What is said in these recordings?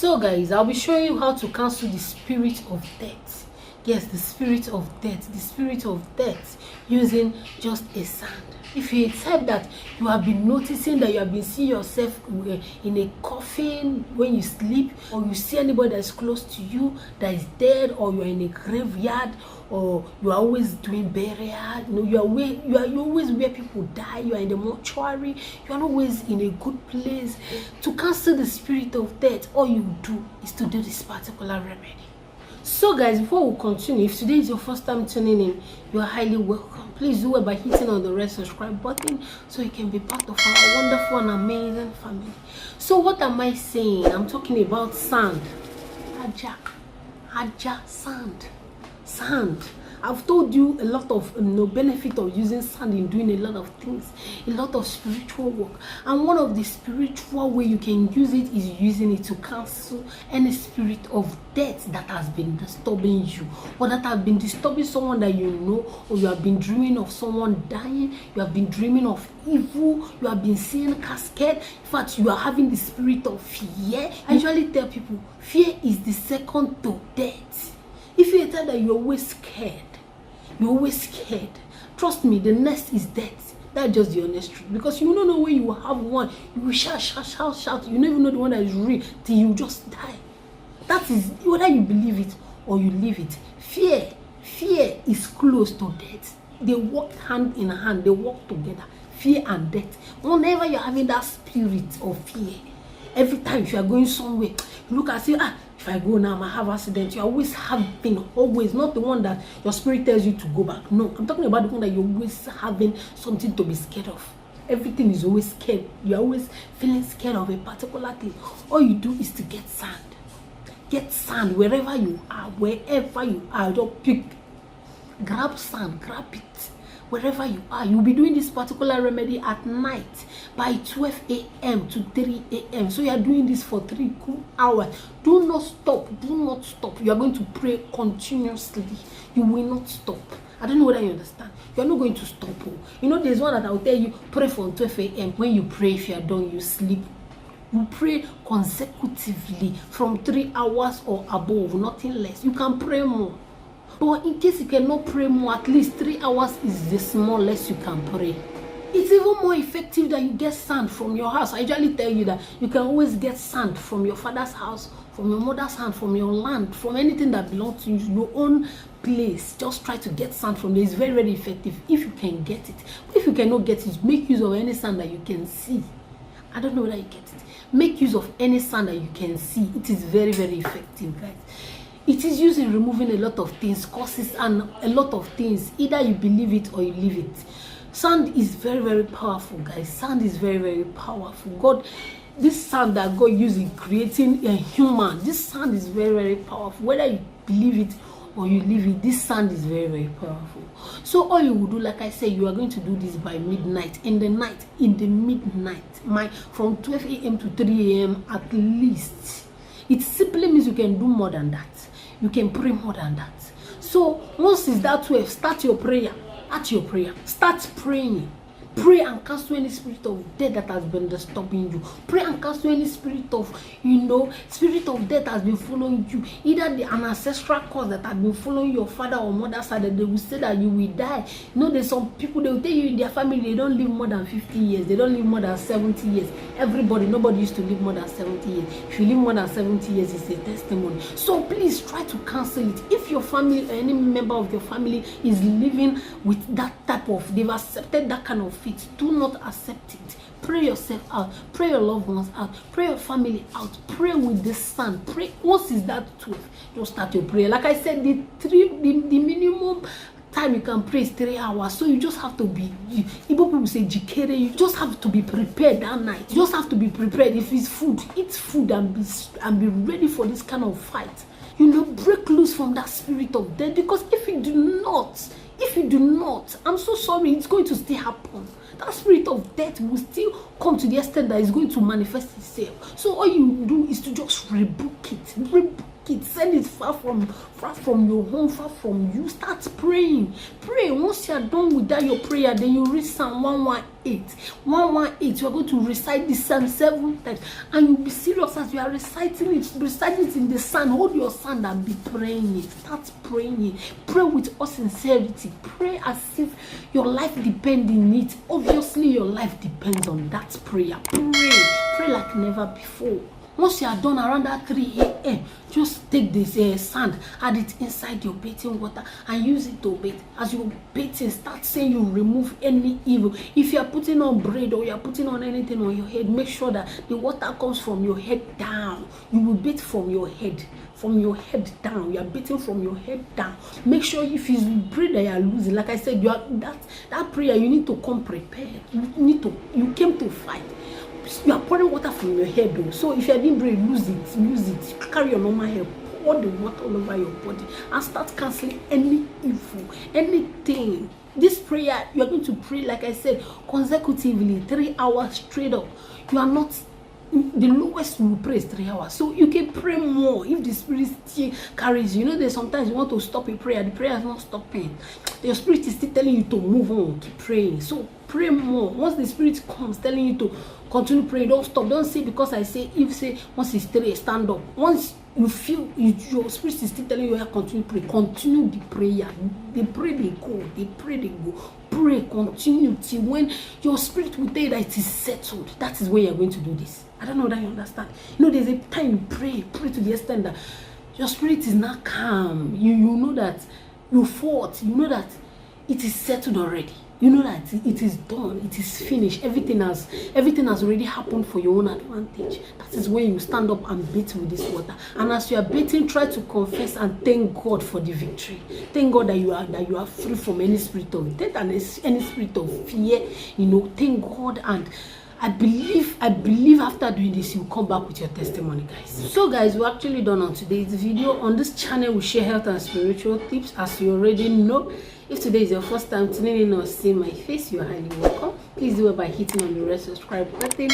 So guys, I'll be showing you how to cancel the spirit of death. Yes, the spirit of death using just a sand. If you accept that you have been noticing that you have been seeing yourself in a coffin when you sleep, or you see anybody that's close to you that is dead, or you're in a graveyard, or you are always doing burial, you are always where people die, you are in the mortuary, you are always in a good place. To cancel the spirit of death, all you do is to do this particular remedy. So guys, before we continue, if today is your first time tuning in, you are highly welcome. Please do it by hitting on the red subscribe button so you can be part of our wonderful and amazing family. So what am I saying? I'm talking about sand. Aja, sand. I've told you a lot of benefit of using sand in doing a lot of things, a lot of spiritual work. And one of the spiritual way you can use it is using it to cancel any spirit of death that has been disturbing you, or that has been disturbing someone that you know, or you have been dreaming of someone dying, you have been dreaming of evil, you have been seeing casket. In fact, you are having the spirit of fear. I usually tell people, fear is the second to death. If you tell that you're always scared, trust me, the next is death. That's just the honest truth. Because you don't know when you will have one, you will shout. You never know the one that is real till you just die. That is whether you believe it or you leave it. Fear is close to death. They walk hand in hand, they walk together. Fear and death. Whenever you're having that spirit of fear, every time if you are going somewhere, you look and say, if I go now, I might have accident. You always have been, always, not the one that your spirit tells you to go back. No, I'm talking about the one that you're always having something to be scared of. Everything is always scared. You're always feeling scared of a particular thing. All you do is to get sand. Get sand wherever you are. Just pick, grab sand, grab it. Wherever you are, you'll be doing this particular remedy at night by 12 a.m. to 3 a.m. So you are doing this for 3 good hours. Do not stop. You are going to pray continuously. You will not stop. I don't know whether you understand. You are not going to stop. There's one that I will tell you, pray from 12 a.m. When you pray, if you are done, you sleep. You pray consecutively from 3 hours or above, nothing less. You can pray more. But in case you cannot pray more, at least 3 hours is the smallest you can pray. It's even more effective that you get sand from your house. I usually tell you that you can always get sand from your father's house, from your mother's hand, from your land, from anything that belongs to you, your own place. Just try to get sand from there. It's very, very effective if you can get it. But if you cannot get it, make use of any sand that you can see. I don't know whether you get it. Make use of any sand that you can see. It is very, very effective, guys. It is used in removing a lot of things, causes, and a lot of things. Either you believe it or you leave it. Sand is very, very powerful, guys. Sand is very, very powerful. This sand that God used in creating a human, this sand is very, very powerful. Whether you believe it or you leave it, this sand is very, very powerful. So all you will do, like I said, you are going to do this by midnight. In the midnight, from 12 a.m. to 3 a.m. at least. It simply means you can do more than that. You can pray more than that. So once it's that 12, start your prayer. Start praying. Pray and cancel any spirit of death that has been disturbing you. Pray and cancel any spirit of, spirit of death has been following you. Either an ancestral cause that has been following your father or mother's side, that they will say that you will die. There's some people, they will tell you in their family they don't live more than 50 years. They don't live more than 70 years. Nobody used to live more than 70 years. If you live more than 70 years, it's a testimony. So please try to cancel it. If your family or any member of your family is living with that type of, they've accepted that kind of it, do not accept it. Pray yourself out, pray your loved ones out, pray your family out, pray with the sun. Pray. Once is that 12, just start your prayer. Like I said, the minimum time you can pray is 3 hours. So you just have to be, Igbo people say jikere, you just have to be prepared that night. You just have to be prepared. If it's food, eat food and be ready for this kind of fight. Break loose from that spirit of death. Because if you do not, I'm so sorry, it's going to still happen. That spirit of death will still come to the extent that it's going to manifest itself. So all you do is to just rebuke it. it, send it far from your home, far from you. Start praying. Pray. Once you are done with that your prayer, then you read Psalm 118. 118, you are going to recite this psalm 7 times, and you'll be serious as you are reciting it. Recite it in the sand. Hold your sand and be praying it. Start praying it. Pray with all sincerity. Pray as if your life depends on it. Obviously your life depends on that prayer. Pray like never before. Once you are done around that 3 a.m., just take this sand, add it inside your bathing water, and use it to bathe. As you bathing, start saying you remove any evil. If you are putting on braid or you are putting on anything on your head, make sure that the water comes from your head down. You will bathe from your head. From your head down, you are beating from your head down. Make sure if it's braid that you are losing, like I said, you are that prayer. You need to come prepared. You came to fight. You are pouring water from your head though. So if you are doing braid, lose it. Carry your normal hair, pour the water all over your body, and start canceling any evil, anything. This prayer, you are going to pray, like I said, consecutively, 3 hours straight up. You are not. The lowest you will pray is 3 hours. So you can pray more if the spirit still carries you. You know, there's sometimes you want to stop a prayer, the prayer is not stopping. Your spirit is still telling you to move on, keep praying. So pray more. Once the spirit comes telling you to continue praying, don't stop. Don't say because I say, if say once it's 3, stand up. Once you feel your spirit is still telling you to continue pray, continue the prayer. They pray, they go. They pray, they go. Pray, continue till when your spirit will tell you that it is settled. That is when you're going to do this. I don't know that you understand. You know, there's a time you pray to the extent that your spirit is not calm. You know that you fought. You know that it is settled already. You know that it is done. It is finished. Everything has already happened for your own advantage. That is when you stand up and beat with this water. And as you are beating, try to confess and thank God for the victory. Thank God that you are free from any spirit of death and any spirit of fear. You know, thank God. And I believe after doing this, you'll come back with your testimony, guys. So guys, we're actually done on today's video. On this channel, we share health and spiritual tips, as you already know. If today is your first time tuning in or seeing my face, you're highly welcome. Please do it by hitting on the red subscribe button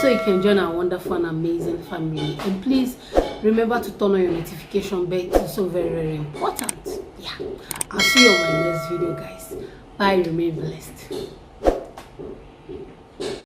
so you can join our wonderful and amazing family. And please remember to turn on your notification bell. It's also very, very important. Yeah. I'll see you on my next video, guys. Bye. Remain blessed.